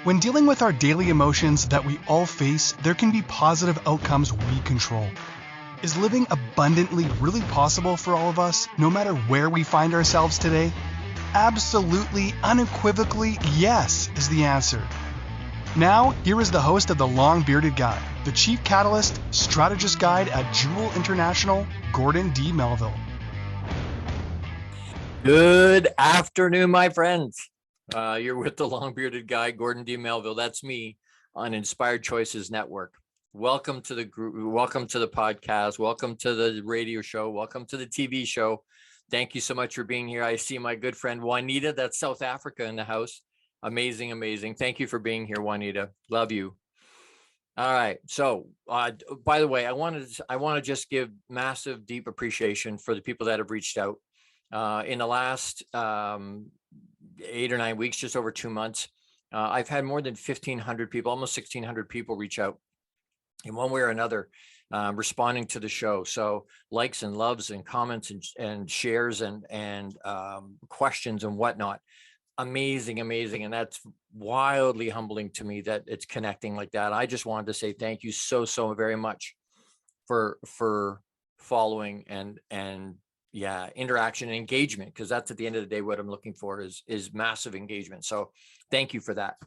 When dealing with our daily emotions that we all face, there can be positive outcomes we control. Is living abundantly really possible for all of us, no matter where we find ourselves today? Absolutely, unequivocally, yes is the answer. Now, here is the host of The Long Bearded Guy, the Chief Catalyst, Strategist Guide at Jewel International, Gordon D Melville. Good afternoon, my friends. You're with the Long Bearded Guy, Gordon D Melville. That's me on Inspired Choices Network. Welcome to the group. Welcome to the podcast. Welcome to the radio show. Welcome to the TV show. Thank you so much for being here. I see my good friend Juanita, that's South Africa, in the house. Amazing, amazing. Thank you for being here, Juanita. Love you. All right. So, by the way, I want to just give massive, deep appreciation for the people that have reached out. In the last 8 or 9 weeks, just over 2 months, I've had more than 1,500 people, almost 1,600 people reach out in one way or another, responding to the show. So likes and loves and comments and shares and questions and whatnot. Amazing, amazing. And that's wildly humbling to me that it's connecting like that. I just wanted to say thank you so very much for following and yeah, interaction and engagement, because that's at the end of the day what I'm looking for is massive engagement. So thank you for that.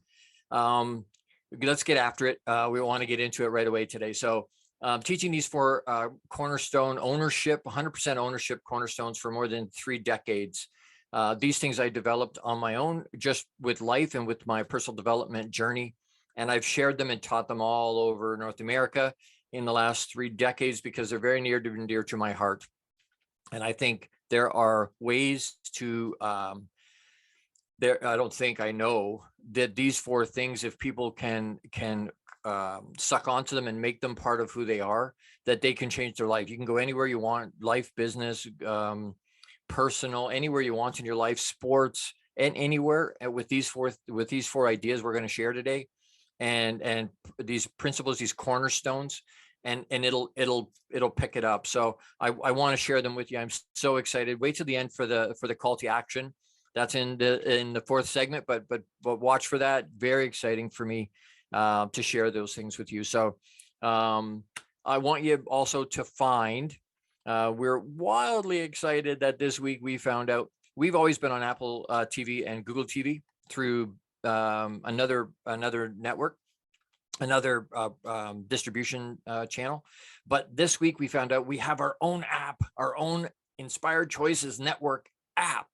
Let's get after it. We want to get into it right away today. So teaching these 4 cornerstone ownership, 100% ownership cornerstones for more than 3 decades. These things I developed on my own, just with life and with my personal development journey. And I've shared them and taught them all over North America in the last 3 decades because they're very near and dear to my heart. And I think there are ways to, I know that these 4 things, if people can suck onto them and make them part of who they are, that they can change their life. You can go anywhere you want, life, business, personal, anywhere you want in your life, sports, and anywhere with these four ideas we're going to share today. And these principles, these cornerstones, and it'll pick it up. So I want to share them with you. I'm so excited. Wait till the end for the call to action. That's in the 4th segment, but watch for that. Very exciting for me to share those things with you. So I want you also to find, we're wildly excited that this week we found out we've always been on Apple TV and Google TV through another network, another distribution channel. But this week we found out we have our own app, our own Inspired Choices Network app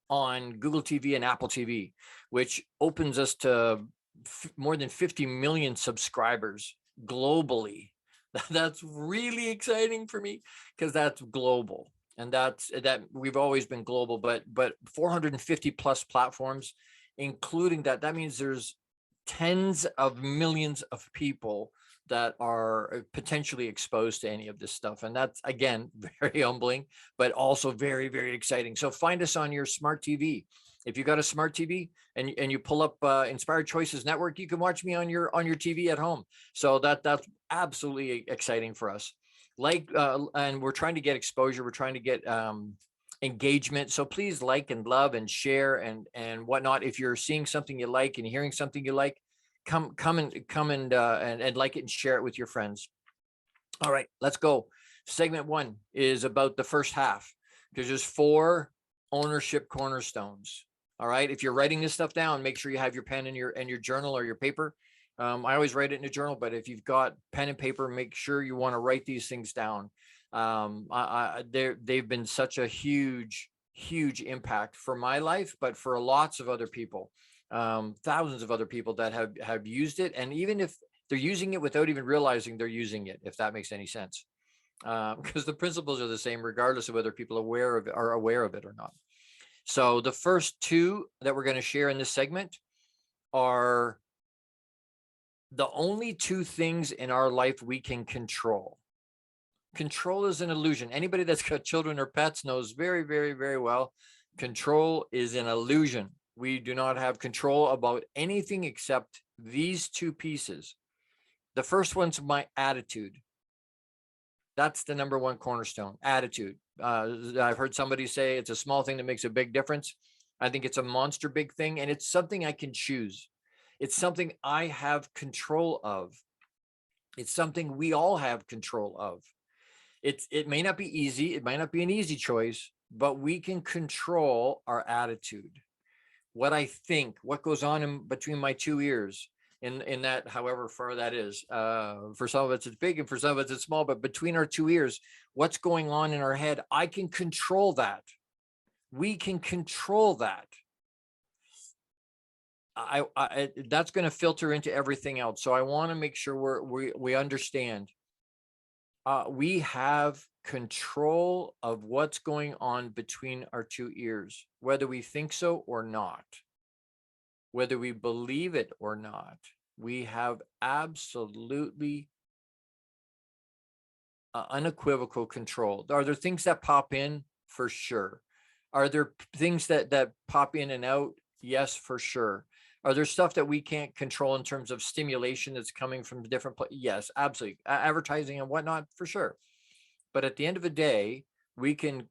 on Google TV and Apple TV, which opens us to more than 50 million subscribers globally. That's really exciting for me because that's global, and that we've always been global, but 450 plus platforms, including that means there's tens of millions of people that are potentially exposed to any of this stuff. And that's, again, very humbling, but also very, very exciting. So find us on your smart TV. If you got a smart TV and you pull up Inspired Choices Network, you can watch me on your TV at home. So that's absolutely exciting for us. And we're trying to get exposure. We're trying to get engagement. So please like and love and share and whatnot. If you're seeing something you like and hearing something you like, come and like it and share it with your friends. All right, let's go. Segment 1 is about the first half, because there's 4 ownership cornerstones. All right, if you're writing this stuff down, make sure you have your pen and your journal or your paper. I always write it in a journal, but if you've got pen and paper, make sure you want to write these things down. They've been such a huge impact for my life, but for lots of other people, thousands of other people that have used it. And even if they're using it without even realizing they're using it, if that makes any sense, because the principles are the same, regardless of whether people are aware of it or not. So the first 2 that we're going to share in this segment are the only 2 things in our life we can control. Control is an illusion. Anybody that's got children or pets knows very, very, very well. Control is an illusion. We do not have control about anything except these 2 pieces. The first one's my attitude. That's the number 1 cornerstone, attitude. I've heard somebody say it's a small thing that makes a big difference. I think it's a monster big thing, and it's something I can choose. It's something I have control of. It's something we all have control of. It may not be easy. It might not be an easy choice, but we can control our attitude. What I think, what goes on in between my two ears, in that, however far that is. For some of us, it's big, and for some of us, it's small, but between our two ears, what's going on in our head, I can control that. We can control that. That's going to filter into everything else. So I want to make sure we understand. We have control of what's going on between our two ears, whether we think so or not, whether we believe it or not. We have absolutely unequivocal control. Are there things that pop in? For sure. Are there things that pop in and out? Yes, for sure. Are there stuff that we can't control in terms of stimulation that's coming from different places? Yes, absolutely. Advertising and whatnot, for sure. But at the end of the day, we can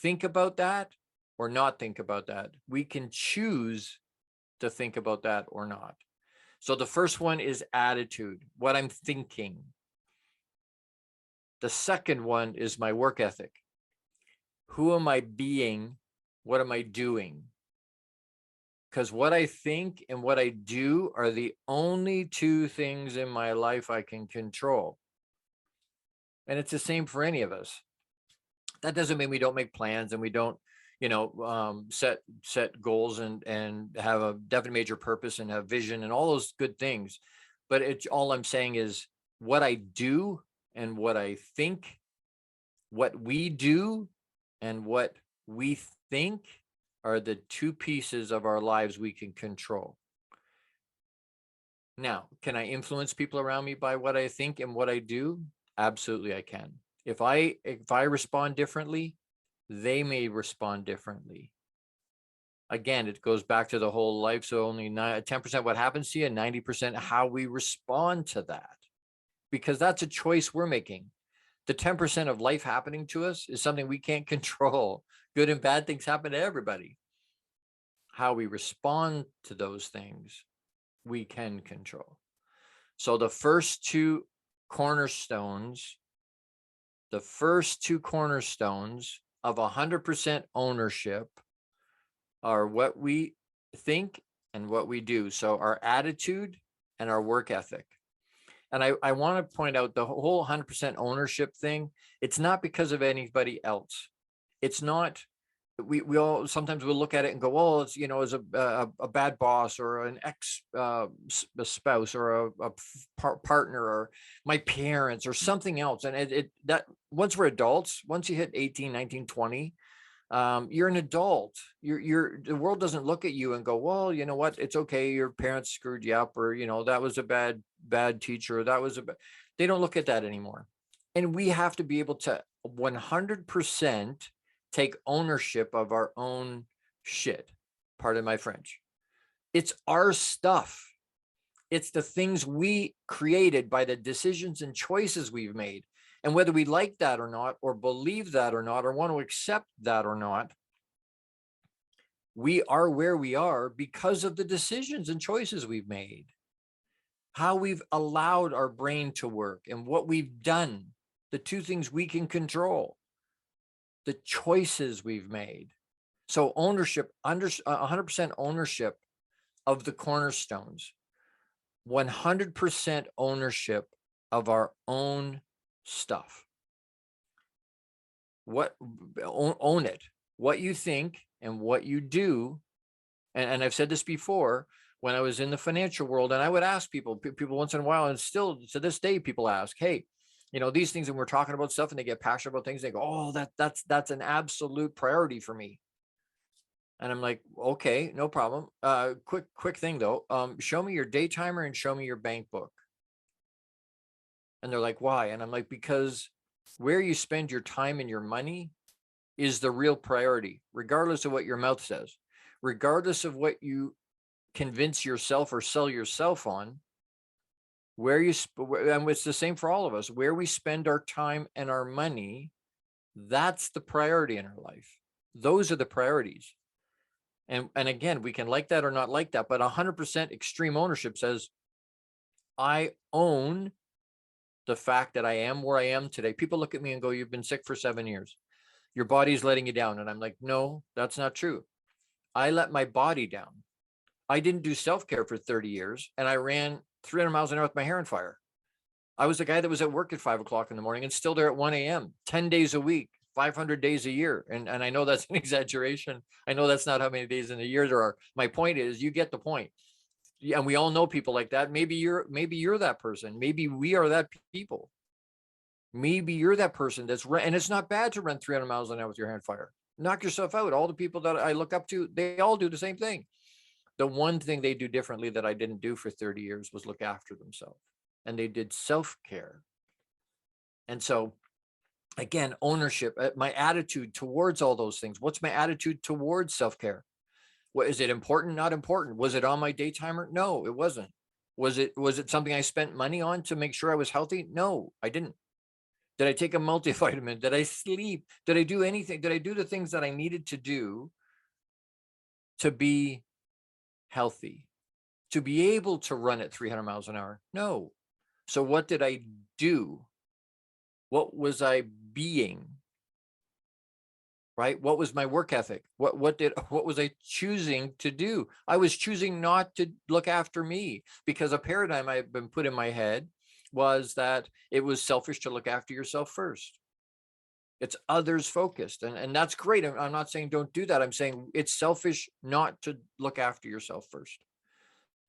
think about that or not think about that. We can choose to think about that or not. So the first one is attitude, what I'm thinking. The second one is my work ethic. Who am I being? What am I doing? Because what I think and what I do are the only two things in my life I can control. And it's the same for any of us. That doesn't mean we don't make plans and we don't, set goals and have a definite major purpose and have vision and all those good things. But it's all I'm saying is what I do and what I think, what we do and what we think are the two pieces of our lives we can control. Now, can I influence people around me by what I think and what I do? Absolutely, I can. If I respond differently, they may respond differently. Again, it goes back to the whole life. So only 10% what happens to you, and 90% how we respond to that, because that's a choice we're making. The 10% of life happening to us is something we can't control. Good and bad things happen to everybody. How we respond to those things, we can control. So the first two cornerstones of 100% ownership are what we think and what we do. So our attitude and our work ethic. And I want to point out the whole 100% ownership thing. It's not because of anybody else. It's not, we all sometimes we'll look at it and go, oh, it's, as a bad boss or an ex spouse or a partner or my parents or something else. And that once we're adults, once you hit 18, 19, 20, you're an adult. The world doesn't look at you and go, well, you know what? It's okay. Your parents screwed you up, or, that was a bad teacher. Or that was they don't look at that anymore. And we have to be able to 100% take ownership of our own shit. Pardon my French. It's our stuff. It's the things we created by the decisions and choices we've made. And whether we like that or not, or believe that or not, or want to accept that or not, we are where we are because of the decisions and choices we've made, how we've allowed our brain to work and what we've done, the two things we can control, the choices we've made. So ownership, 100% ownership of the cornerstones, 100% ownership of our own stuff. Own it, what you think and what you do. And I've said this before when I was in the financial world, and I would ask people once in a while, and still to this day, people ask, hey, these things, and we're talking about stuff and they get passionate about things. They go, oh, that's an absolute priority for me. And I'm like, okay, no problem. Quick thing though. Show me your day timer and show me your bank book. And they're like, why? And I'm like, because where you spend your time and your money is the real priority, regardless of what your mouth says, regardless of what you convince yourself or sell yourself on. And it's the same for all of us, where we spend our time and our money, that's the priority in our life. Those are the priorities. And again, we can like that or not like that, but 100% extreme ownership says, I own the fact that I am where I am today. People look at me and go, you've been sick for 7 years. Your body's letting you down. And I'm like, no, that's not true. I let my body down. I didn't do self-care for 30 years, and I ran 300 miles an hour with my hair on fire. I was the guy that was at work at 5 o'clock in the morning and still there at 1 a.m., 10 days a week, 500 days a year. And I know that's an exaggeration. I know that's not how many days in a year there are. My point is, you get the point. Yeah, and we all know people like that. Maybe you're that person. Maybe we are that people. Maybe you're that person and it's not bad to run 300 miles an hour with your hair on fire. Knock yourself out. All the people that I look up to, they all do the same thing. The one thing they do differently that I didn't do for 30 years was look after themselves. And they did self-care. And so, again, ownership, my attitude towards all those things. What's my attitude towards self-care? What is it important? Not important. Was it on my day timer? No, it wasn't. Was it something I spent money on to make sure I was healthy? No, I didn't. Did I take a multivitamin? Did I sleep? Did I do anything? Did I do the things that I needed to do to be healthy, to be able to run at 300 miles an hour? No. So what did I do? What was I being? Right? What was my work ethic? What was I choosing to do? I was choosing not to look after me, because a paradigm I've been put in my head was that it was selfish to look after yourself first. It's others focused. And that's great. I'm not saying don't do that. I'm saying it's selfish not to look after yourself first.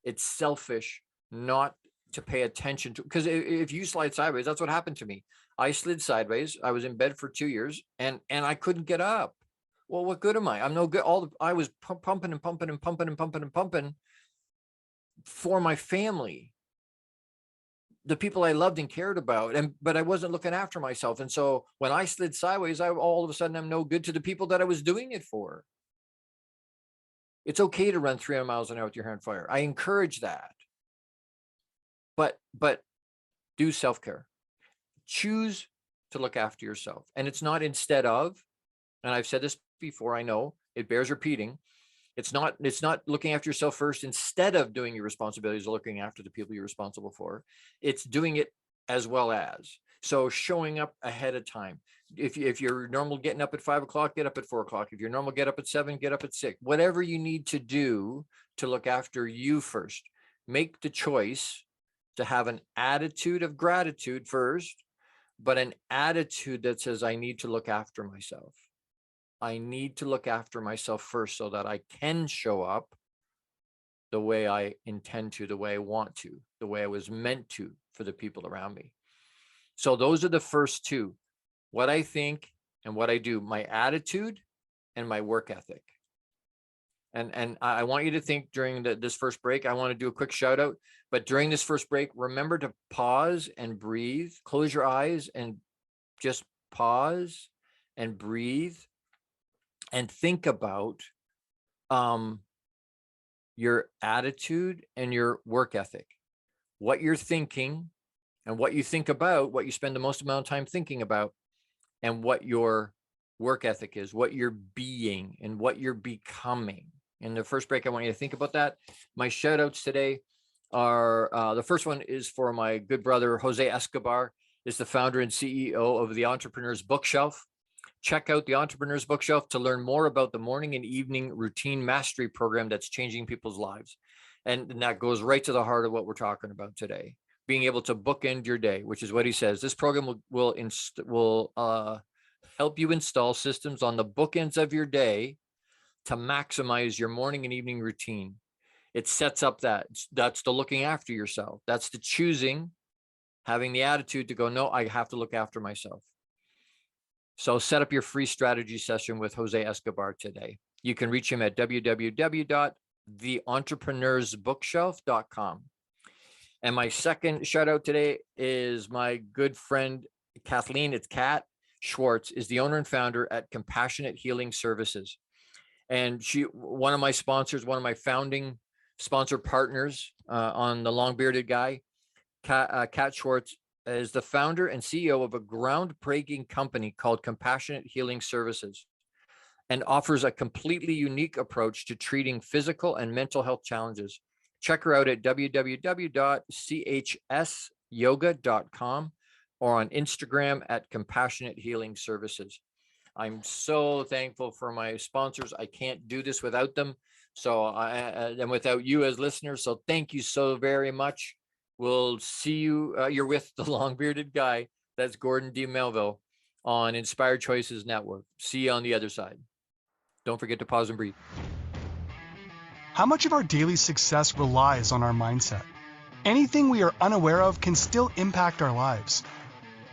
It's selfish not to pay attention to, because if you slide sideways, that's what happened to me. I slid sideways. I was in bed for 2 years and I couldn't get up. Well, what good am I? I'm no good. I was pumping and pumping and pumping and pumping and pumping for my family, the people I loved and cared about, but I wasn't looking after myself. And so when I slid sideways, all of a sudden I'm no good to the people that I was doing it for. It's okay to run 300 miles an hour with your hair on fire. I encourage that. But do self-care. Choose to look after yourself. And it's not instead of, and I've said this before, I know it bears repeating. It's not looking after yourself first instead of doing your responsibilities, looking after the people you're responsible for. It's doing it as well as. So showing up ahead of time. If you're normal getting up at 5 o'clock, get up at 4 o'clock. If you're normal, get up at 7, get up at 6. Whatever you need to do to look after you first. Make the choice to have an attitude of gratitude first, but an attitude that says, I need to look after myself. I need to look after myself first so that I can show up the way I intend to, the way I want to, the way I was meant to for the people around me. So those are the first two, what I think and what I do, my attitude and my work ethic. And I want you to think during this first break, I want to do a quick shout out, but during this first break, remember to pause and breathe, close your eyes and just pause and breathe and think about your attitude and your work ethic, what you're thinking and what you think about, what you spend the most amount of time thinking about, and what your work ethic is, what you're being and what you're becoming. In the first break, I want you to think about that. My shout outs today are, the first one is for my good brother, Jose Escobar, is the founder and CEO of the Entrepreneur's Bookshelf. Check out the Entrepreneur's Bookshelf to learn more about the morning and evening routine mastery program that's changing people's lives. And that goes right to the heart of what we're talking about today. Being able to bookend your day, which is what he says. This program will help you install systems on the bookends of your day to maximize your morning and evening routine. It sets up that's the looking after yourself. That's the choosing, having the attitude to go, no, I have to look after myself. So set up your free strategy session with Jose Escobar today. You can reach him at www.theentrepreneur'sbookshelf.com. And my second shout out today is my good friend, Kathleen. It's Kat Schwartz, is the owner and founder at Compassionate Healing Services. And one of my sponsors, one of my founding sponsor partners on the long bearded guy, Kat Schwartz, is the founder and CEO of a groundbreaking company called Compassionate Healing Services. and offers a completely unique approach to treating physical and mental health challenges. Check her out at www.chsyoga.com or on Instagram at Compassionate Healing Services. I'm so thankful for my sponsors. I can't do this without them. So and without you as listeners. So thank you so very much. We'll see you. You're with the long-bearded guy. That's Gordon D Melville on Inspired Choices Network. See you on the other side. Don't forget to pause and breathe. How much of our daily success relies on our mindset? Anything we are unaware of can still impact our lives.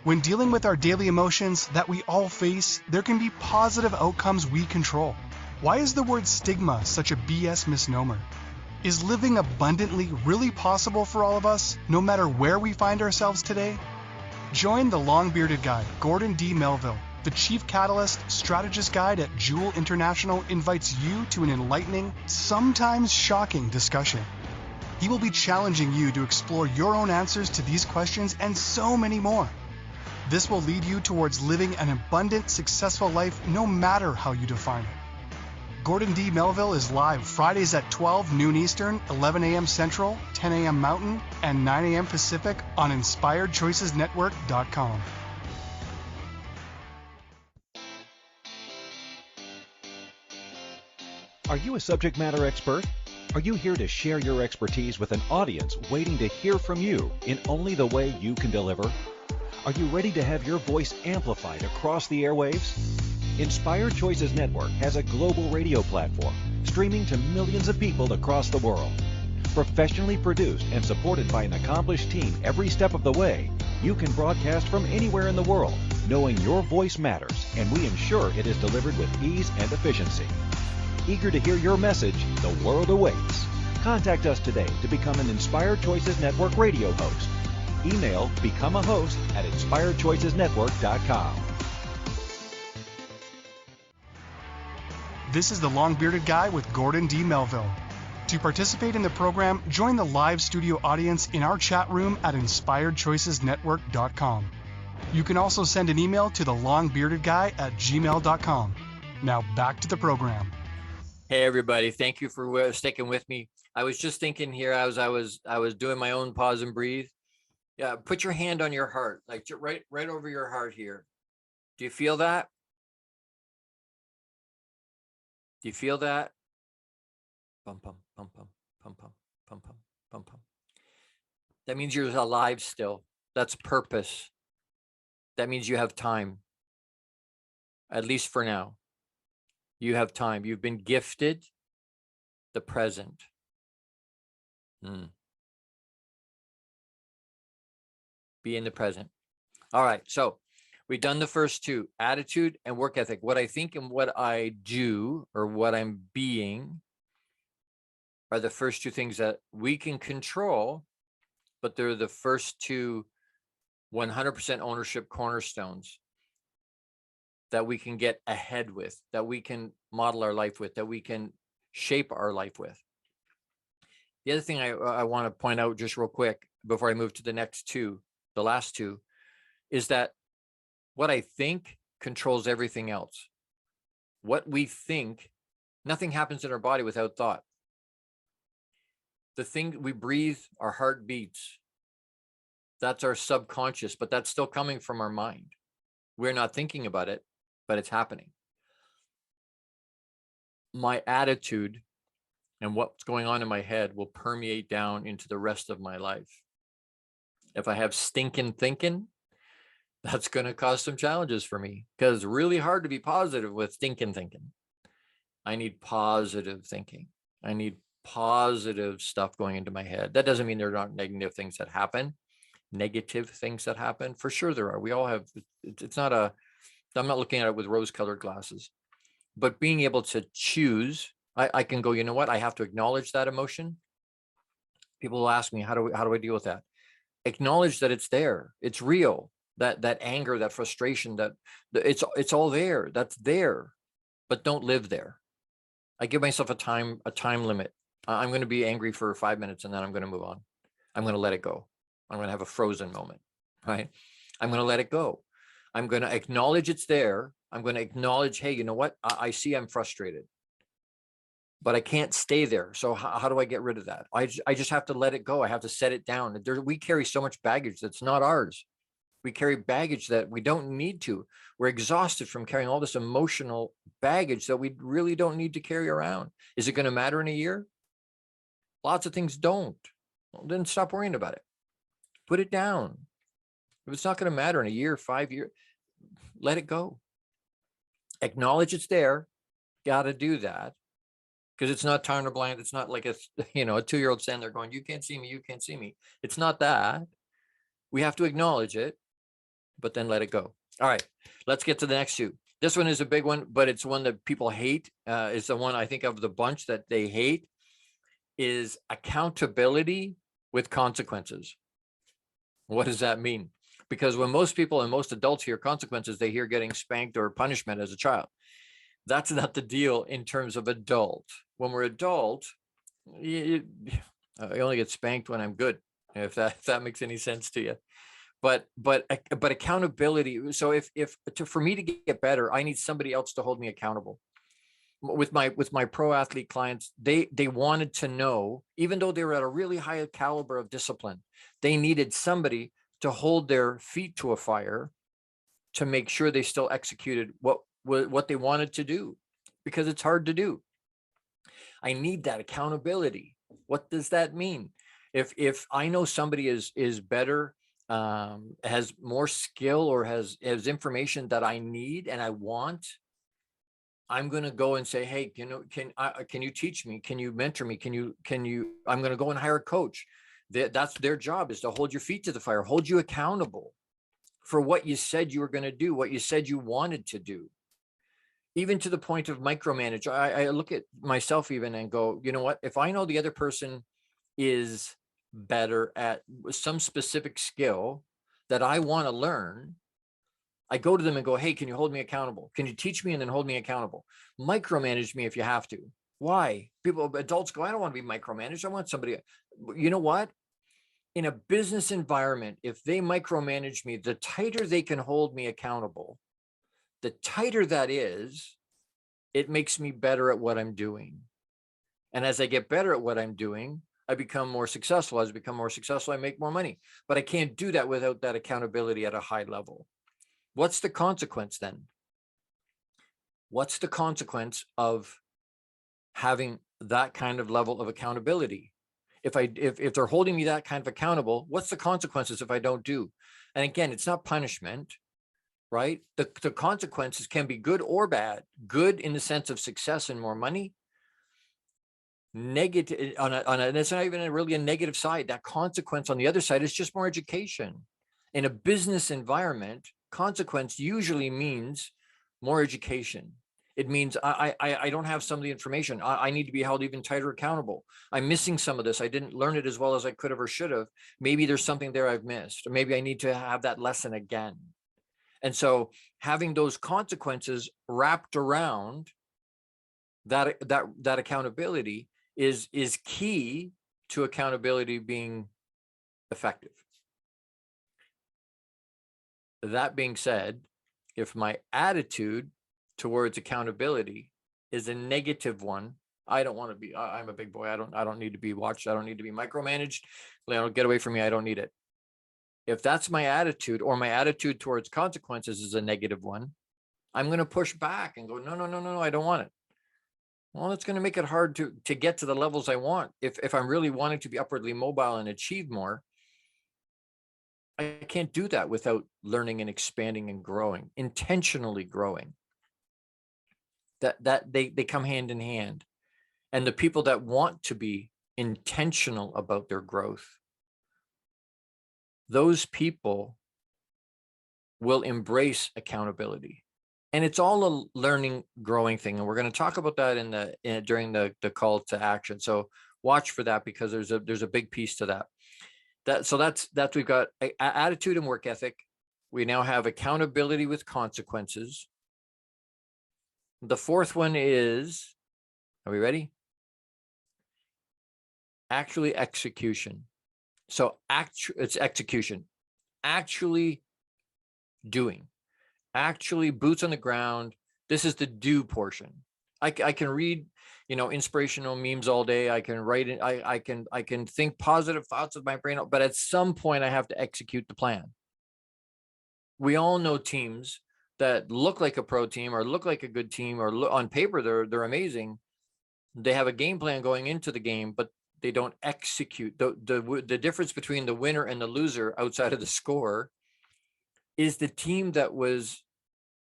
When dealing with our daily emotions that we all face, there can be positive outcomes we control. Why is the word stigma such a BS misnomer? Is living abundantly really possible for all of us, no matter where we find ourselves today? Join the long-bearded guy, Gordon D Melville. The Chief Catalyst Strategist Guide at Jewel International invites you to an enlightening, sometimes shocking discussion. He will be challenging you to explore your own answers to these questions and so many more. This will lead you towards living an abundant, successful life no matter how you define it. Gordon D. Melville is live Fridays at 12 noon Eastern, 11 a.m. Central, 10 a.m. Mountain, and 9 a.m. Pacific on InspiredChoicesNetwork.com. Are you a subject matter expert? Are you here to share your expertise with an audience waiting to hear from you in only the way you can deliver? Are you ready to have your voice amplified across the airwaves? Inspired Choices Network has a global radio platform streaming to millions of people across the world. Professionally produced and supported by an accomplished team every step of the way, you can broadcast from anywhere in the world, knowing your voice matters, and we ensure it is delivered with ease and efficiency. Eager to hear your message, the world awaits. Contact us today to become an Inspired Choices Network radio host. Email become a host at inspiredchoicesnetwork.com. This is the long-bearded guy with Gordon D. Melville. To participate in the program, join the live studio audience in our chat room at inspiredchoicesnetwork.com. You can also send an email to the long-bearded guy at gmail.com. Now back to the program. Hey everybody, thank you for sticking with me. I was just thinking here as I was doing my own pause and breathe. Yeah, put your hand on your heart, like right over your heart here. Do you feel that? Do you feel that? Pum pum pum pum pum pum pum pum pum pum. That means you're alive still. That's purpose. That means you have time. At least for now. You have time. You've been gifted the present. Be in the present. All right. So we've done the first two, attitude and work ethic. What I think and what I do, or what I'm being, are the first two things that we can control, but they're the first two 100% ownership cornerstones that we can get ahead with, that we can model our life with, that we can shape our life with. The other thing I want to point out just real quick before I move to the next two, the last two, is that what I think controls everything else. What we think, nothing happens in our body without thought. The thing we breathe, our heart beats. That's our subconscious, but that's still coming from our mind. We're not thinking about it, but it's happening. My attitude and what's going on in my head will permeate down into the rest of my life. If I have stinking thinking, that's going to cause some challenges for me, because it's really hard to be positive with stinking thinking. I need positive thinking. I need positive stuff going into my head. That doesn't mean there are not negative things that happen. Negative things that happen, for sure there are. We all have. It's not a, I'm not looking at it with rose-colored glasses, but being able to choose, I can go, you know what? I have to acknowledge that emotion. People will ask me, how do I deal with that? Acknowledge that it's there. It's real. That anger, that frustration, that it's all there. That's there, but don't live there. I give myself a time limit. I'm going to be angry for 5 minutes and then I'm going to move on. I'm going to let it go. I'm going to have a frozen moment, right? I'm going to let it go. I'm going to acknowledge it's there, I'm going to acknowledge, hey, you know what? I see I'm frustrated, but I can't stay there. So how do I get rid of that? I just have to let it go. I have to set it down. We carry so much baggage that's not ours. We carry baggage that we don't need to. We're exhausted from carrying all this emotional baggage that we really don't need to carry around. Is it going to matter in a year? Lots of things don't. Well, then stop worrying about it. Put it down. If it's not going to matter in a year, 5 years, let it go. Acknowledge it's there. Got to do that. Because it's not time to blind. It's not like a 2-year-old standing there going, you can't see me, you can't see me. It's not that. We have to acknowledge it, but then let it go. All right, let's get to the next two. This one is a big one, but it's one that people hate. It's the one I think of the bunch that they hate is accountability with consequences. What does that mean? Because when most people and most adults hear consequences, they hear getting spanked or punishment as a child. That's not the deal in terms of adult. When we're adult, I only get spanked when I'm good, if that makes any sense to you. But accountability. So for me to get better, I need somebody else to hold me accountable. With my pro athlete clients, they wanted to know, even though they were at a really high caliber of discipline, they needed somebody to hold their feet to a fire to make sure they still executed what they wanted to do, because it's hard to do. I need that accountability. What does that mean? If I know somebody is better, has more skill, or has information that I need and I want, I'm going to go and say, hey, can you teach me? Can you mentor me? Can you, I'm going to go and hire a coach. That's their job, is to hold your feet to the fire, hold you accountable for what you said you were going to do, what you said you wanted to do. Even to the point of micromanage. I look at myself even and go, you know what? If I know the other person is better at some specific skill that I want to learn, I go to them and go, hey, can you hold me accountable? Can you teach me and then hold me accountable? Micromanage me if you have to. Why? Adults go, I don't want to be micromanaged. I want somebody. You know what? In a business environment, if they micromanage me, the tighter they can hold me accountable, the tighter that is, it makes me better at what I'm doing. And as I get better at what I'm doing, I become more successful. As I become more successful, I make more money. But I can't do that without that accountability at a high level. What's the consequence then? What's the consequence of having that kind of level of accountability? If they're holding me that kind of accountable, what's the consequences if I don't do? And again, it's not punishment, right? The consequences can be good or bad. Good in the sense of success and more money. Negative and it's not even really a negative side. That consequence on the other side is just more education. In a business environment, consequence usually means more education. It means I don't have some of the information. I need to be held even tighter accountable. I'm missing some of this. I didn't learn it as well as I could have or should have. Maybe there's something there I've missed, or maybe I need to have that lesson again. And so having those consequences wrapped around that accountability is key to accountability being effective. That being said, if my attitude towards accountability is a negative one, I don't want to be, I'm a big boy. I don't need to be watched. I don't need to be micromanaged. Get away from me. I don't need it. If that's my attitude, or my attitude towards consequences is a negative one, I'm going to push back and go, no, I don't want it. Well, it's going to make it hard to get to the levels I want. If I'm really wanting to be upwardly mobile and achieve more, I can't do that without learning and expanding and growing, intentionally growing. That they come hand in hand. And the people that want to be intentional about their growth, those people will embrace accountability. And it's all a learning, growing thing. And we're going to talk about that during the call to action. So watch for that, because there's a big piece to that. So that's we've got attitude and work ethic. We now have accountability with consequences. The fourth one is, are we ready? Actually execution. So it's execution, actually doing, Actually, boots on the ground. This is the do portion. I can read, inspirational memes all day. I can write it. I can think positive thoughts of my brain, but at some point I have to execute the plan. We all know teams that look like a pro team or look like a good team, or on paper they're amazing. They have a game plan going into the game, but they don't execute. The difference between the winner and the loser outside of the score is the team that was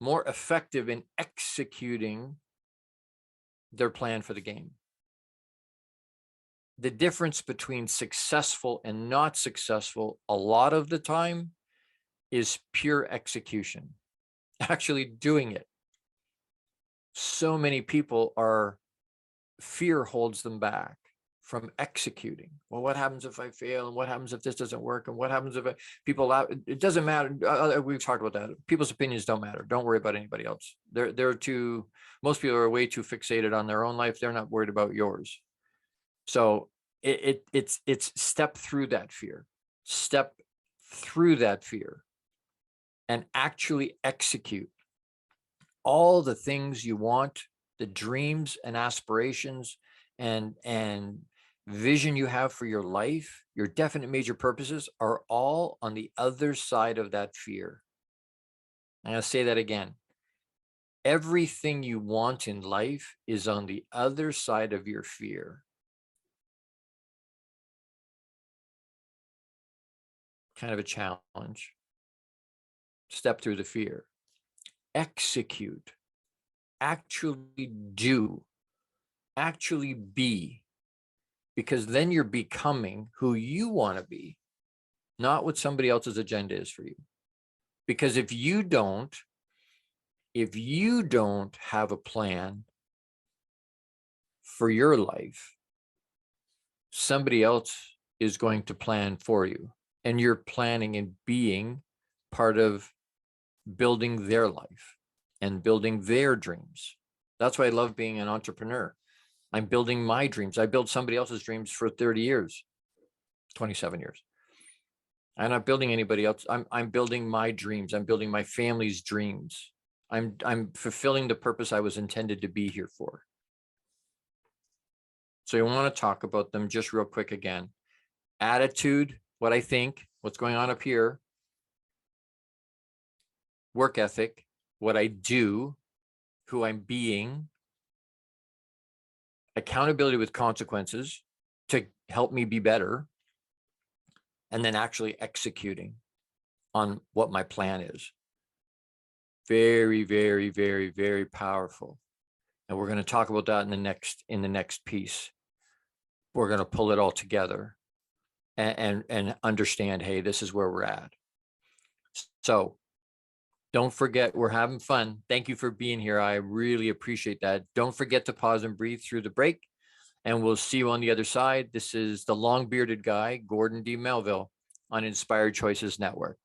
more effective in executing their plan for the game. The difference between successful and not successful a lot of the time is pure execution, actually doing it. So many people fear holds them back from executing. Well, what happens if I fail? And what happens if this doesn't work? And what happens if people out? It doesn't matter. We've talked about that. People's opinions don't matter. Don't worry about anybody else. Most people are way too fixated on their own life. They're not worried about yours. So it's step through that fear. Step through that fear and actually execute all the things you want, the dreams and aspirations and vision you have for your life, your definite major purposes are all on the other side of that fear. I'm going to say that again. Everything you want in life is on the other side of your fear. Kind of a challenge. Step through the fear. Execute. Actually do. Actually be. Because then you're becoming who you want to be, not what somebody else's agenda is for you. Because if you don't have a plan for your life, somebody else is going to plan for you. And you're planning and being part of building their life and building their dreams. That's why I love being an entrepreneur. I'm building my dreams. I built somebody else's dreams for 30 years, 27 years. I'm not building anybody else. I'm building my dreams. I'm building my family's dreams. I'm fulfilling the purpose I was intended to be here for. So you want to talk about them just real quick again. Attitude, what I think, what's going on up here. Work ethic, what I do, who I'm being. Accountability with consequences to help me be better. And then actually executing on what my plan is. Very, very, very, very powerful. And we're going to talk about that in the next piece. We're going to pull it all together and understand, hey, this is where we're at. So don't forget, we're having fun. Thank you for being here. I really appreciate that. Don't forget to pause and breathe through the break, and we'll see you on the other side. This is the long-bearded guy, Gordon D Melville, on Inspired Choices Network.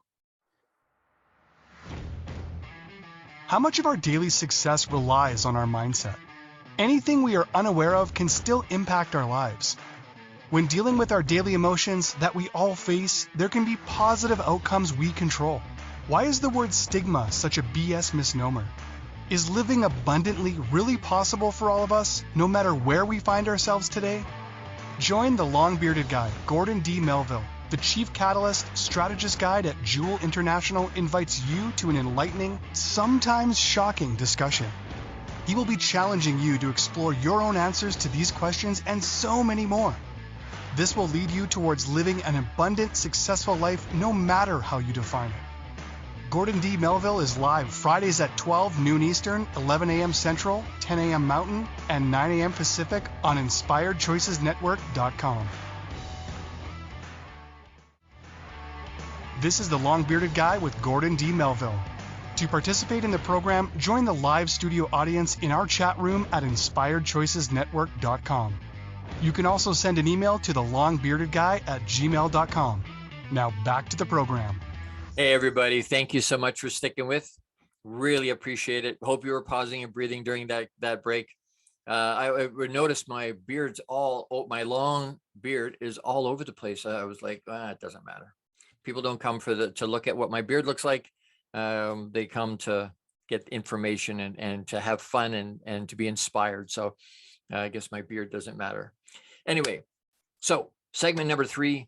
How much of our daily success relies on our mindset? Anything we are unaware of can still impact our lives. When dealing with our daily emotions that we all face, there can be positive outcomes we control. Why is the word stigma such a BS misnomer? Is living abundantly really possible for all of us, no matter where we find ourselves today? Join the long-bearded guy, Gordon D Melville. The Chief Catalyst Strategist Guide at Jewel International invites you to an enlightening, sometimes shocking discussion. He will be challenging you to explore your own answers to these questions and so many more. This will lead you towards living an abundant, successful life no matter how you define it. Gordon D Melville is live Fridays at 12 noon Eastern, 11 a.m. Central, 10 a.m. Mountain, and 9 a.m. Pacific on InspiredChoicesNetwork.com. This is the Long-Bearded Guy with Gordon D Melville. To participate in the program, join the live studio audience in our chat room at InspiredChoicesNetwork.com. You can also send an email to thelongbeardedguy@gmail.com. Now back to the program. Hey, everybody. Thank you so much for sticking with. Really appreciate it. Hope you were pausing and breathing during that break. I noticed my my long beard is all over the place. I was like, it doesn't matter. People don't come to look at what my beard looks like. They come to get information and to have fun and to be inspired. So I guess my beard doesn't matter. Anyway, so segment number 3,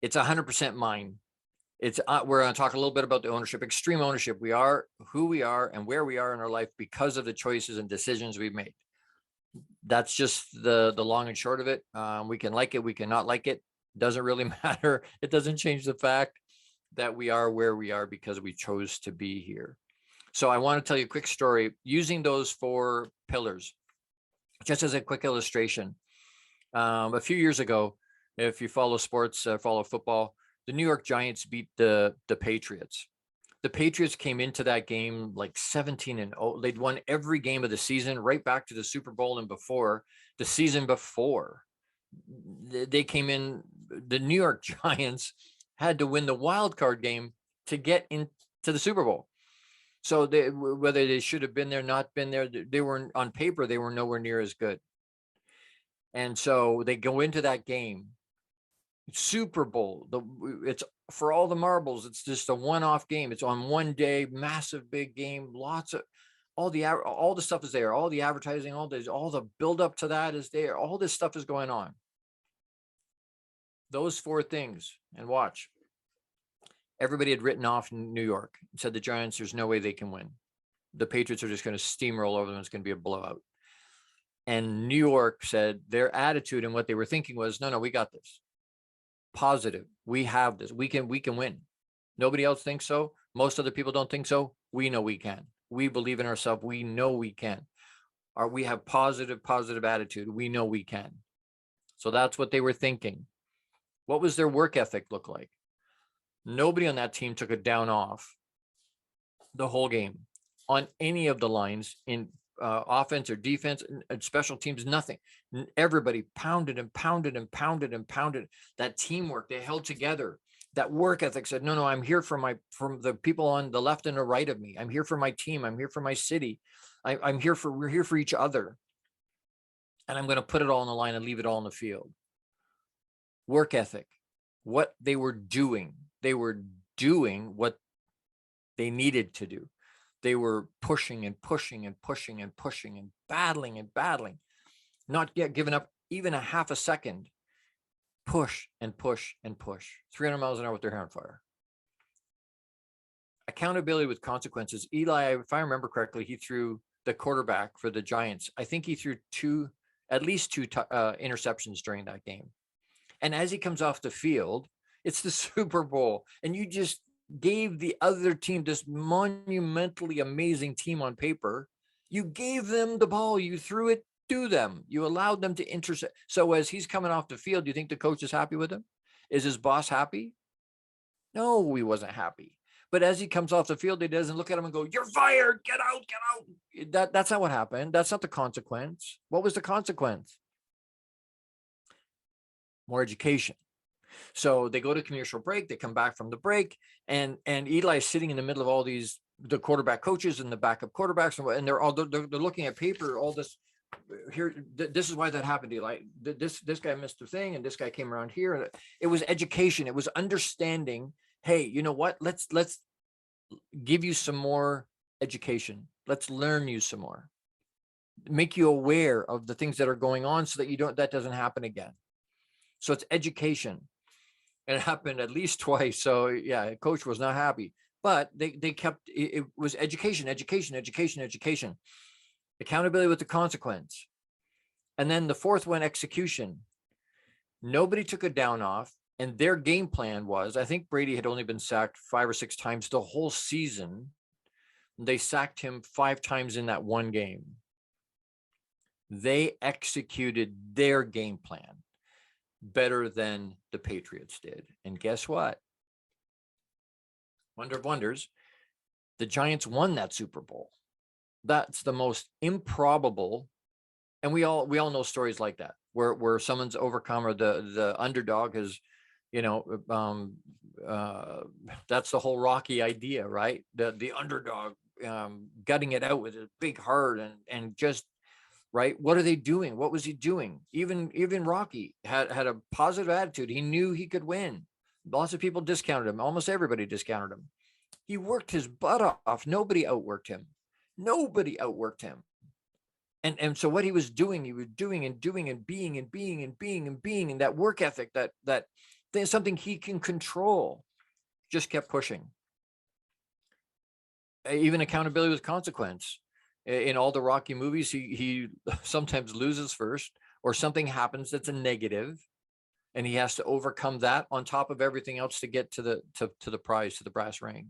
it's 100% mine. It's we're going to talk a little bit about the ownership, extreme ownership. We are who we are and where we are in our life because of the choices and decisions we've made. That's just the long and short of it. We can like it, we cannot like it. Doesn't really matter. It doesn't change the fact that we are where we are because we chose to be here. So I want to tell you a quick story using those 4 pillars, just as a quick illustration. A few years ago, if you follow sports, follow football, the New York Giants beat the Patriots. The Patriots came into that game like 17-0. They'd won every game of the season, right back to the Super Bowl and before. The season before, they came in, the New York Giants had to win the wild card game to get into the Super Bowl. So whether they should have been there, not been there, they weren't, on paper, they were nowhere near as good. And so they go into that game, Super Bowl, it's for all the marbles. It's just a one-off game. It's on one day, massive, big game. Lots of all the stuff is there. All the advertising, all the build up to that is there. All this stuff is going on. Those 4 things, and watch. Everybody had written off New York and said the Giants, there's no way they can win. The Patriots are just going to steamroll over them. It's going to be a blowout. And New York said their attitude and what they were thinking was, no, we got this. Positive. We have this. We can win. Nobody else thinks so. Most other people don't think so. We know we can. We believe in ourselves. We know we can. We have positive attitude. We know we can. So that's what they were thinking. What was their work ethic look like? Nobody on that team took a down off the whole game on any of the lines in offense or defense and special teams, nothing. Everybody pounded and pounded and pounded and pounded. That teamwork, they held together. That work ethic said, no, I'm here from the people on the left and the right of me. I'm here for my team. I'm here for my city. We're here for each other. And I'm going to put it all on the line and leave it all on the field. Work ethic, what they were doing what they needed to do. They were pushing and pushing and pushing and pushing and battling, not yet giving up even a half a second. Push and push and push. 300 miles an hour with their hair on fire. Accountability with consequences. Eli, if I remember correctly, he threw the quarterback for the Giants. I think he threw at least two interceptions during that game. And as he comes off the field, it's the Super Bowl, and you just gave the other team, this monumentally amazing team on paper, you gave them the ball, you threw it to them, you allowed them to intercept. So as he's coming off the field, do you think the coach is happy with him? Is his boss happy? No, he wasn't happy. But as he comes off the field, he doesn't look at him and go, "You're fired, get out." That's not what happened. That's not the consequence. What was the consequence? More education. So they go to commercial break, they come back from the break, and Eli's sitting in the middle of all these, the quarterback coaches and the backup quarterbacks, and they're looking at paper, all this here. This is why that happened, Eli. This guy missed a thing, and this guy came around here. And it was education. It was understanding. Hey, you know what? Let's give you some more education. Let's learn you some more. Make you aware of the things that are going on so that that doesn't happen again. So it's education. It happened at least twice. So yeah, coach was not happy, but they kept, it was education. Accountability with the consequence. And then the fourth one, execution. Nobody took a down off, and their game plan was, I think Brady had only been sacked 5 or 6 times the whole season. They sacked him 5 times in that one game. They executed their game plan better than the Patriots did. And guess what? Wonder of wonders, the Giants won that Super Bowl. That's the most improbable. And we all know stories like that, where someone's overcome, or the underdog has, that's the whole Rocky idea, right? The underdog gutting it out with a big heart and just, right? What are they doing? What was he doing? Even Rocky had a positive attitude. He knew he could win. Lots of people discounted him. Almost everybody discounted him. He worked his butt off. Nobody outworked him. Nobody outworked him. And so what he was doing and doing and being and being and being and being, and that work ethic, that there's something he can control, just kept pushing. Even accountability with consequence. In all the Rocky movies, he sometimes loses first, or something happens that's a negative, and he has to overcome that on top of everything else to get to the prize, to the brass ring.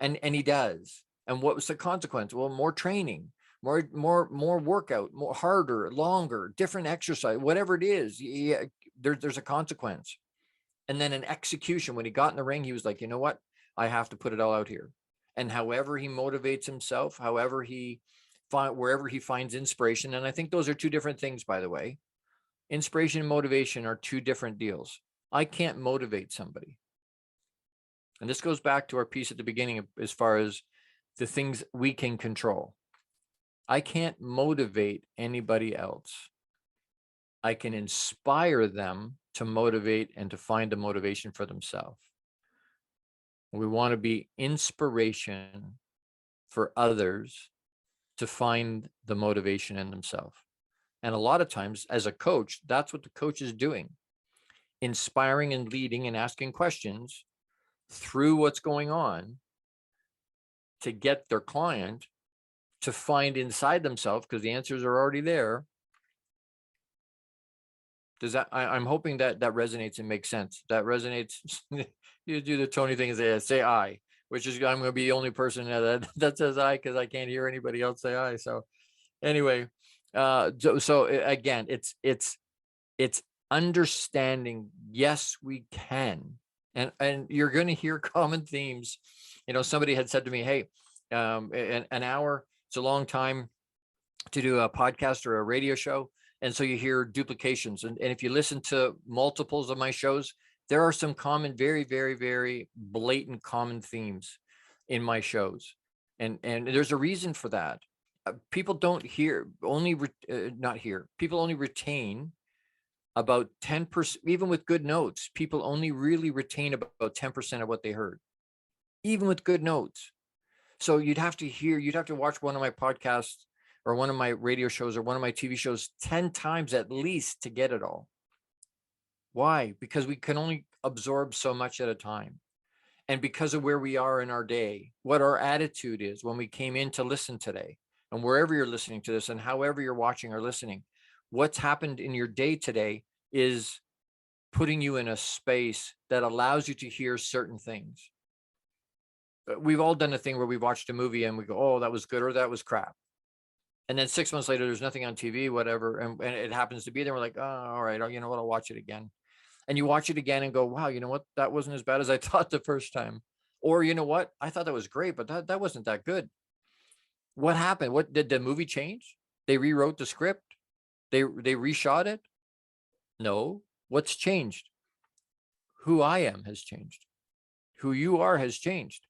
And he does. And what was the consequence? Well, more training, more workout, more harder, longer, different exercise, whatever it is. There's a consequence. And then an execution. When he got in the ring, he was like, you know what? I have to put it all out here. And however he motivates himself, however wherever he finds inspiration. And I think those are two different things, by the way. Inspiration and motivation are two different deals. I can't motivate somebody. And this goes back to our piece at the beginning as far as the things we can control. I can't motivate anybody else. I can inspire them to motivate and to find the motivation for themselves. We want to be inspiration for others to find the motivation in themselves. And a lot of times as a coach, that's what the coach is doing. Inspiring and leading and asking questions through what's going on to get their client to find inside themselves, because the answers are already there. Does that, I'm hoping that resonates and makes sense. That resonates. You do the Tony thing and say I, which is, I'm going to be the only person that says I, because I can't hear anybody else say I. So anyway, so again, it's understanding. Yes, we can. And you're going to hear common themes. Somebody had said to me, hey, an hour, it's a long time to do a podcast or a radio show. And so you hear duplications. And if you listen to multiples of my shows, there are some common, very, very, very blatant common themes in my shows. And there's a reason for that. People don't hear, people only retain about 10%, even with good notes. People only really retain about 10% of what they heard, even with good notes. So you'd have to watch one of my podcasts or one of my radio shows or one of my TV shows 10 times at least to get it all. Why? Because we can only absorb so much at a time. And because of where we are in our day, what our attitude is when we came in to listen today, and wherever you're listening to this and however you're watching or listening, what's happened in your day today is putting you in a space that allows you to hear certain things. We've all done a thing where we watched a movie and we go, oh, that was good, or that was crap. And then 6 months later, there's nothing on TV, whatever. And it happens to be there. We're like, oh, all right. You know what? I'll watch it again. And you watch it again and go, wow, you know what? That wasn't as bad as I thought the first time. Or you know what? I thought that was great, but that wasn't that good. What happened? What did the movie change? They rewrote the script. They reshot it. No. What's changed? Who I am has changed. Who you are has changed.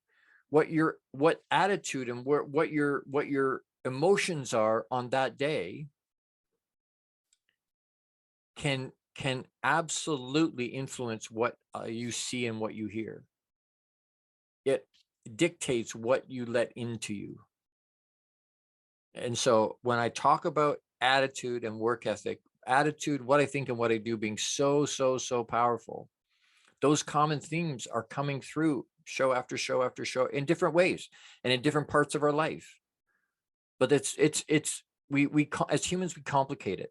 What attitude and what your emotions are on that day can absolutely influence what you see and what you hear. It dictates what you let into you. And so when I talk about attitude and work ethic, attitude, what I think and what I do being so powerful, those common themes are coming through show after show after show in different ways and in different parts of our life. But we as humans, we complicate it.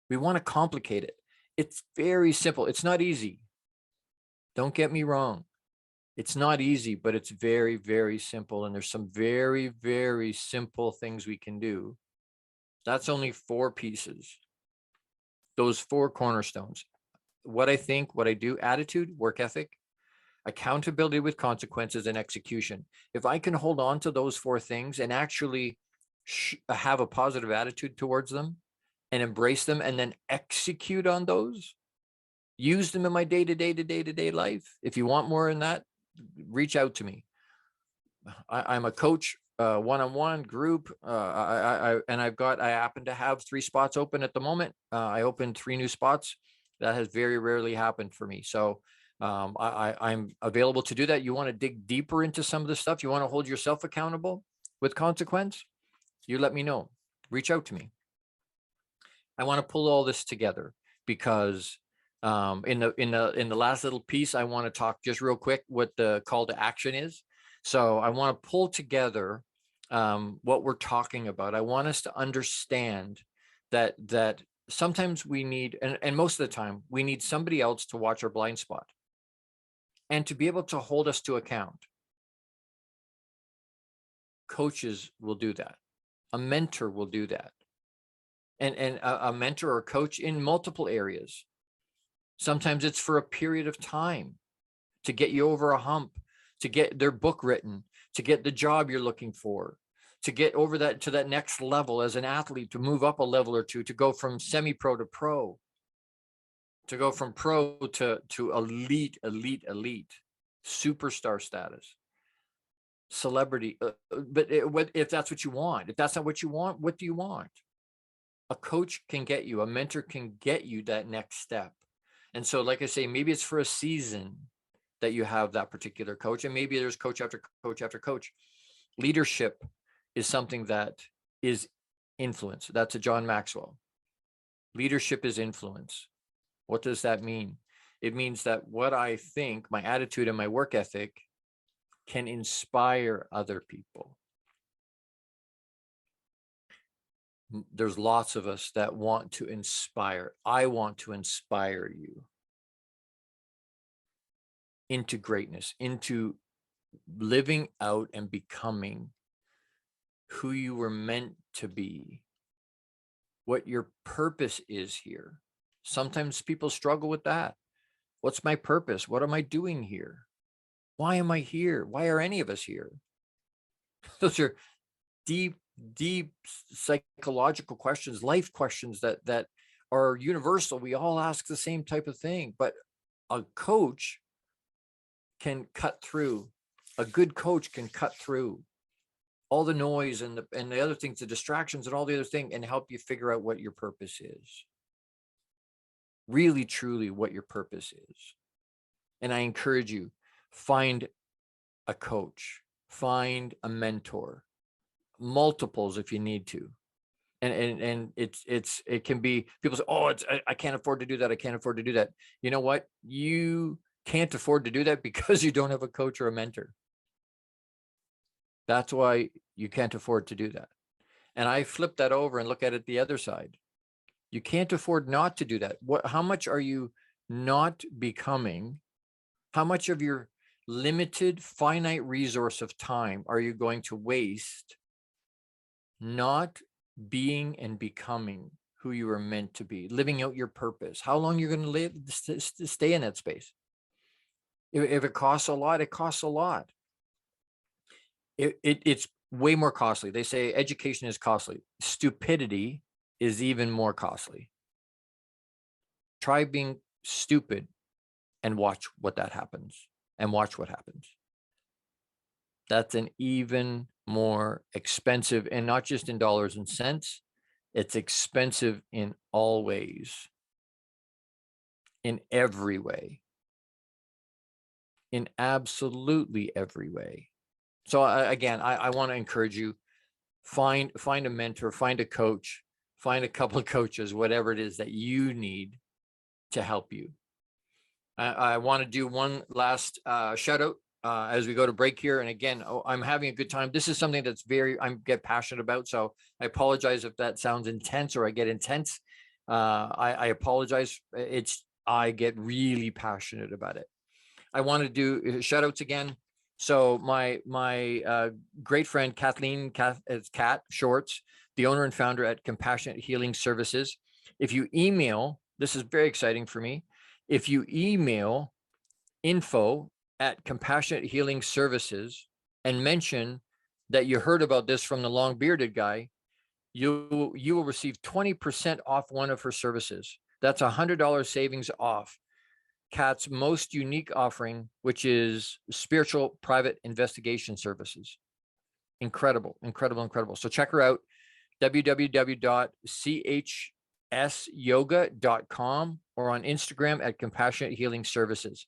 We want to complicate it. It's very simple. It's not easy. Don't get me wrong. It's not easy, but it's very, very simple. And there's some very, very simple things we can do. That's only 4 pieces. Those 4 cornerstones. What I think, what I do, attitude, work ethic, accountability with consequences, and execution. If I can hold on to those 4 things and actually have a positive attitude towards them and embrace them and then execute on those, use them in my day-to-day life. If you want more in that, reach out to me. I'm a coach, one-on-one, group. I happen to have 3 spots open at the moment. I opened 3 new spots. That has very rarely happened for me. So I'm available to do that. You want to dig deeper into some of the stuff? You want to hold yourself accountable with consequence? You let me know. Reach out to me. I want to pull all this together because in the last little piece, I want to talk just real quick what the call to action is. So I want to pull together what we're talking about. I want us to understand that sometimes we need, and most of the time, we need somebody else to watch our blind spot and to be able to hold us to account. Coaches will do that. A mentor will do that. And a mentor or coach in multiple areas. Sometimes it's for a period of time to get you over a hump, to get their book written, to get the job you're looking for, to get over that to that next level as an athlete, to move up a level or two, to go from semi-pro to pro, to go from pro to elite, superstar status, celebrity. But if that's what you want, if that's not what you want, what do you want? A coach can get you, a mentor can get you that next step. And so, like I say, maybe it's for a season that you have that particular coach, and maybe there's coach after coach after coach. Leadership is something that is influence. That's a John Maxwell. Leadership is influence. What does that mean? It means that what I think, my attitude and my work ethic can inspire other people. There's lots of us that want to inspire. I want to inspire you into greatness, into living out and becoming who you were meant to be, what your purpose is here. Sometimes people struggle with that. What's my purpose? What am I doing here? Why am I here? Why are any of us here? Those are deep psychological questions, life questions that are universal. We all ask the same type of thing, but a coach can cut through. A good coach can cut through all the noise and the other things, the distractions and all the other things, and help you figure out what your purpose is. Really, truly what your purpose is. And I encourage you, find a coach, find a mentor, multiples if you need to. And it can be, people say, oh, I can't afford to do that. I can't afford to do that. You know what? You can't afford to do that because you don't have a coach or a mentor. That's why you can't afford to do that. And I flip that over and look at it the other side. You can't afford not to do that. How much are you not becoming? How much of your limited, finite resource of time are you going to waste not being and becoming who you were meant to be, living out your purpose? How long you're going to live to stay in that space? If it costs a lot, it costs a lot. It's way more costly. They say education is costly. Stupidity is even more costly. Try being stupid and watch what happens. That's an even more expensive, and not just in dollars and cents. It's expensive in all ways, in every way, in absolutely every way. So again, I want to encourage you, find a mentor, find a coach, find a couple of coaches, whatever it is that you need to help you. I want to do one last shout out as we go to break here. And again, I'm having a good time. This is something that's I get passionate about. So I apologize if that sounds intense or I get intense. I apologize. I get really passionate about it. I want to do shout outs again. So my great friend Kathleen, Kat Shorts, the owner and founder at Compassionate Healing Services. If you email, this is very exciting for me. If you email info@Compassionate Healing Services and mention that you heard about this from the long bearded guy, you will receive 20% off one of her services. That's $100 savings off Kat's most unique offering, which is spiritual private investigation services. Incredible. So check her out, www.chsyoga.com, or on Instagram at Compassionate Healing Services.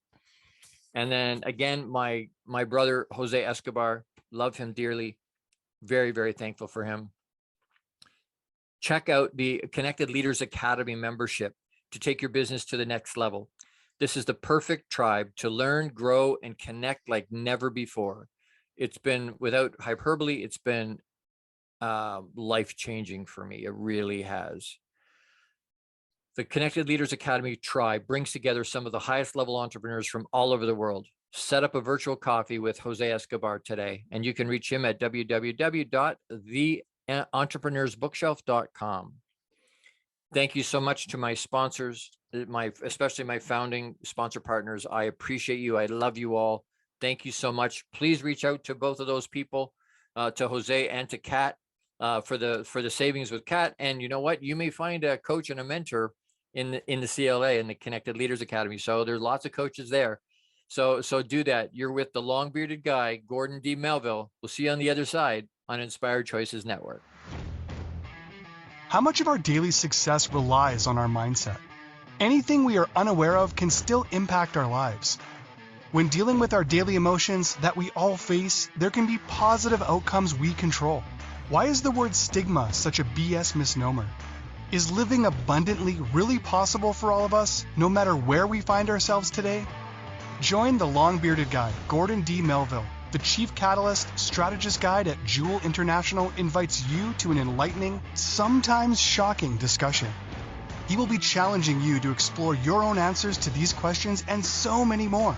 And then again, my brother, Jose Escobar, love him dearly. Very, very thankful for him. Check out the Connected Leaders Academy membership to take your business to the next level. This is the perfect tribe to learn, grow, and connect like never before. It's been, without hyperbole, it's been life-changing for me. It really has. The Connected Leaders Academy tribe brings together some of the highest level entrepreneurs from all over the world. Set up a virtual coffee with Jose Escobar today, and you can reach him at www.theentrepreneursbookshelf.com. Thank you so much to my sponsors, especially my founding sponsor partners. I appreciate you. I love you all. Thank you so much. Please reach out to both of those people, to Jose and to Kat, for the savings with Kat. And you know what? You may find a coach and a mentor in the CLA, in the Connected Leaders Academy. So there's lots of coaches there. So do that. You're with the long bearded guy, Gordon D Melville. We'll see you on the other side on Inspired Choices Network. How much of our daily success relies on our mindset? Anything we are unaware of can still impact our lives. When dealing with our daily emotions that we all face, there can be positive outcomes we control. Why is the word stigma such a BS misnomer? Is living abundantly really possible for all of us, no matter where we find ourselves today? Join the long-bearded guy, Gordon D. Melville. The Chief Catalyst Strategist Guide at Jewel International invites you to an enlightening, sometimes shocking discussion. He will be challenging you to explore your own answers to these questions and so many more.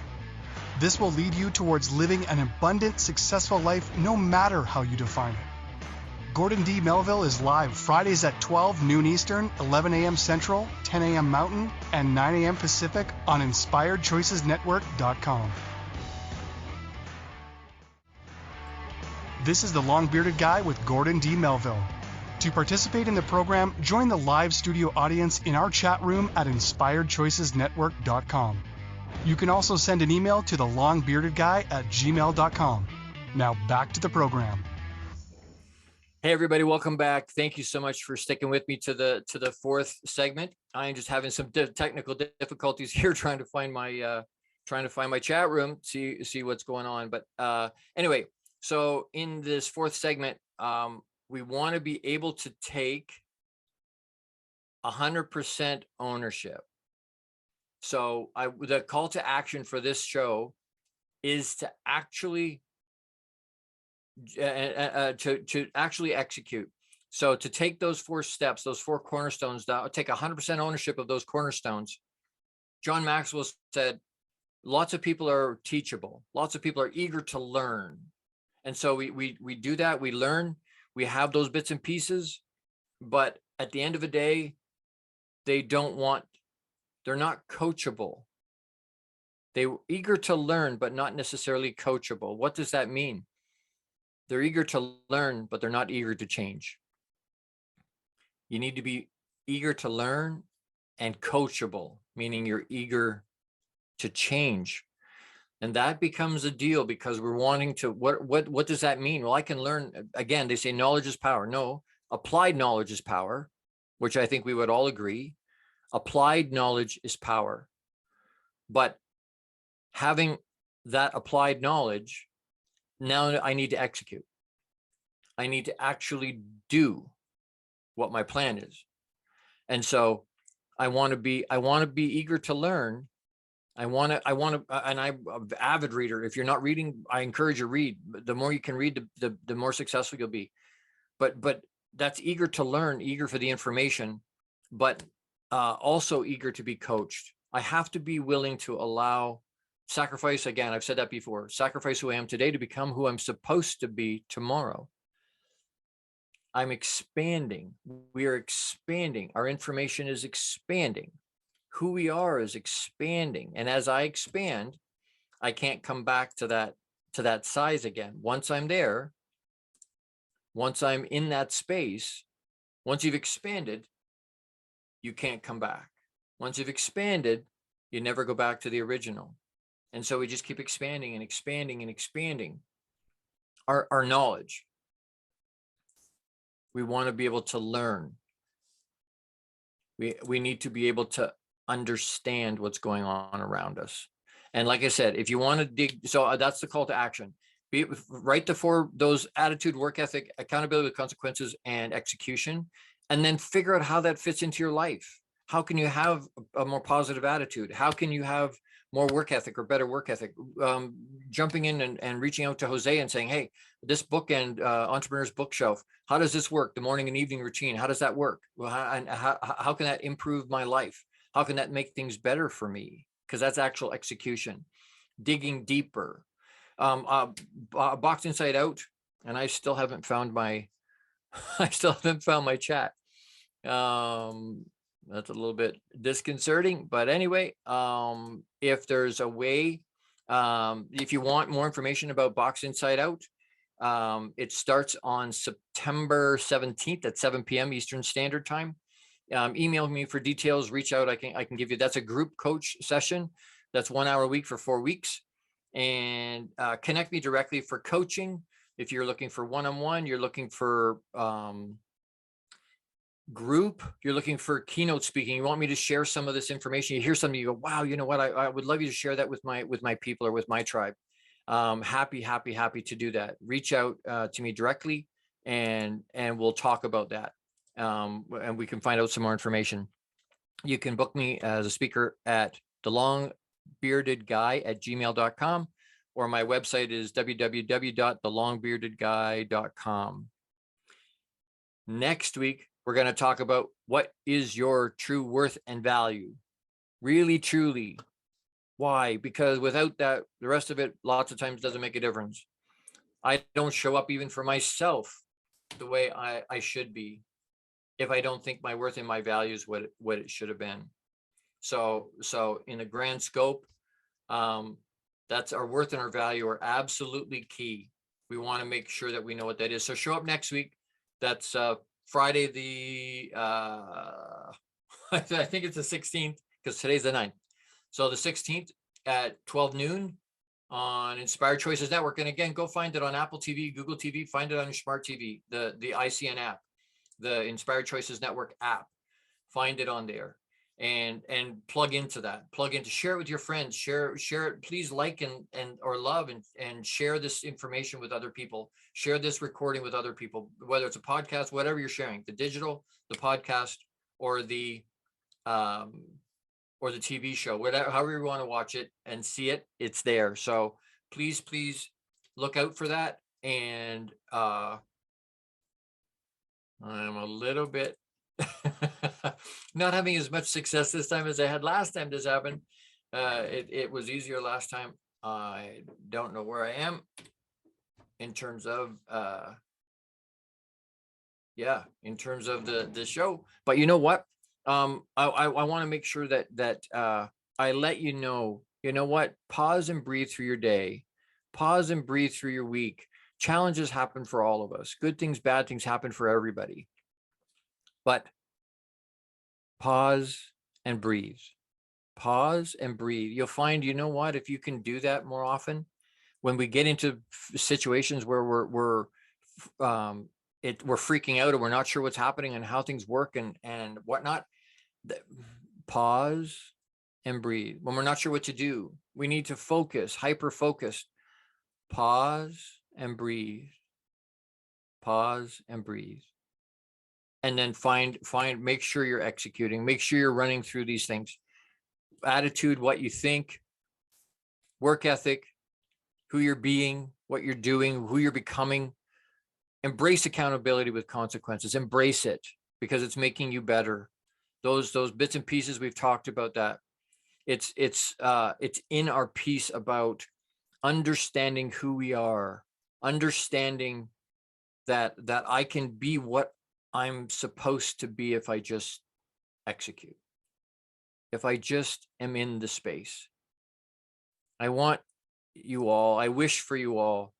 This will lead you towards living an abundant, successful life no matter how you define it. Gordon D. Melville is live Fridays at 12 noon Eastern, 11 a.m. Central, 10 a.m. Mountain, and 9 a.m. Pacific on InspiredChoicesNetwork.com. This is the long-bearded guy with Gordon D. Melville. To participate in the program, join the live studio audience in our chat room at InspiredChoicesNetwork.com. You can also send an email to the long-bearded guy at gmail.com. Now back to the program. Hey everybody, welcome back. Thank you so much for sticking with me to the fourth segment. I am just having some technical difficulties here trying to find my chat room, see what's going on. But anyway. So in this fourth segment, we want to be able to take 100% ownership. So the call to action for this show is to actually to actually execute. So to take those 4 steps, those 4 cornerstones, take 100% ownership of those cornerstones. John Maxwell said, lots of people are teachable. Lots of people are eager to learn. And so we do that, we learn, we have those bits and pieces, but at the end of the day, they're not coachable. They're eager to learn, but not necessarily coachable. What does that mean? They're eager to learn, but they're not eager to change. You need to be eager to learn and coachable, meaning you're eager to change. And that becomes a deal because we're wanting to, what does that mean? Well, I can learn, again, they say knowledge is power. No, applied knowledge is power, which I think we would all agree. Applied knowledge is power. But having that applied knowledge, now I need to execute. I need to actually do what my plan is. And so I want to be eager to learn. And I'm an avid reader. If you're not reading, I encourage you to read. The more you can read, the more successful you'll be. But that's eager to learn, eager for the information, but also eager to be coached. I have to be willing to sacrifice. Again, I've said that before, sacrifice who I am today to become who I'm supposed to be tomorrow. I'm expanding. We are expanding. Our information is expanding. Who we are is expanding. And as I expand, I can't come back to that size again. Once I'm there, once I'm in that space, once you've expanded, you can't come back. Once you've expanded, you never go back to the original. And so we just keep expanding and expanding and expanding our knowledge. We want to be able to learn. We need to be able to understand what's going on around us. And like I said, if you want to dig, so that's the call to action. Write those attitude, work ethic, accountability with consequences, and execution, and then figure out how that fits into your life. How can you have a more positive attitude? How can you have more work ethic or better work ethic? Jumping in and reaching out to Jose and saying, hey, this bookend, Entrepreneur's Bookshelf, how does this work? The morning and evening routine, how does that work? Well, how can that improve my life? How can that make things better for me? Because that's actual execution. Digging deeper. Box Inside Out, and I still haven't found my chat. That's a little bit disconcerting, but anyway, if there's a way, if you want more information about Box Inside Out, it starts on September 17th at 7 p.m. Eastern Standard Time. Email me for details, reach out. I can give you, that's a group coach session. That's 1 hour a week for 4 weeks. And connect me directly for coaching. If you're looking for one-on-one, you're looking for group, you're looking for keynote speaking, you want me to share some of this information, you hear something, you go, wow, you know what, I would love you to share that with my people or with my tribe. Happy to do that. Reach out to me directly, and we'll talk about that. And we can find out some more information. You can book me as a speaker at thelongbeardedguy@gmail.com, or my website is www.thelongbeardedguy.com. Next week, we're going to talk about what is your true worth and value. Really, truly. Why? Because without that, the rest of it lots of times doesn't make a difference. I don't show up even for myself the way I should be if I don't think my worth and my value is what it should have been. So in a grand scope, that's our worth and our value are absolutely key. We want to make sure that we know what that is. So show up next week. That's Friday the I think it's the 16th, because today's the 9th. So the 16th at 12 noon on Inspired Choices Network. And again, go find it on Apple TV, Google TV, find it on your smart TV, the ICN app, the Inspired Choices Network app. Find it on there and plug into that. Share it with your friends. Share it. Please like and or love and share this information with other people. Share this recording with other people, whether it's a podcast, whatever you're sharing, the digital, the podcast, or the TV show, whatever, however you want to watch it and see it, it's there. So please look out for that. And I'm a little bit not having as much success this time as I had last time this happened. It was easier last time. I don't know where I am in terms of the show, but you know what? I want to make sure that I let you know what, pause and breathe through your day, pause and breathe through your week. Challenges happen for all of us. Good things, bad things happen for everybody. But pause and breathe. Pause and breathe. You'll find, you know what, if you can do that more often, when we get into situations where we're freaking out or we're not sure what's happening and how things work and whatnot, pause and breathe. When we're not sure what to do, we need to focus, hyper focus. Pause and breathe. Pause and breathe. And then make sure you're executing, make sure you're running through these things. Attitude, what you think, work ethic, who you're being, what you're doing, who you're becoming. Embrace accountability with consequences. Embrace it, because it's making you better. Those bits and pieces, we've talked about that. It's in our piece about understanding who we are, understanding that I can be what I'm supposed to be if I just execute, if I just am in the space. I wish for you all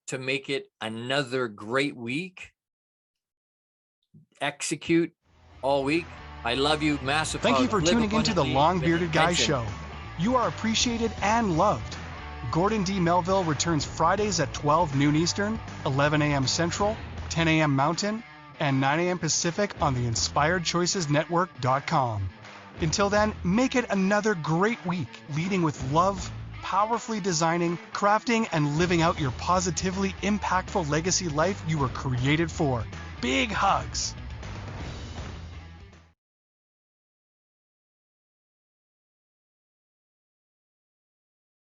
to make it another great week. Execute all week. I love you. Massive Thank hug. you for tuning into the Long Bearded Guy Show. You are appreciated and loved. Gordon D Melville returns Fridays at 12 noon Eastern, 11 a.m. Central, 10 a.m. Mountain, and 9 a.m. Pacific on the InspiredChoicesNetwork.com. Until then, make it another great week, leading with love, powerfully designing, crafting, and living out your positively impactful legacy life you were created for. Big hugs.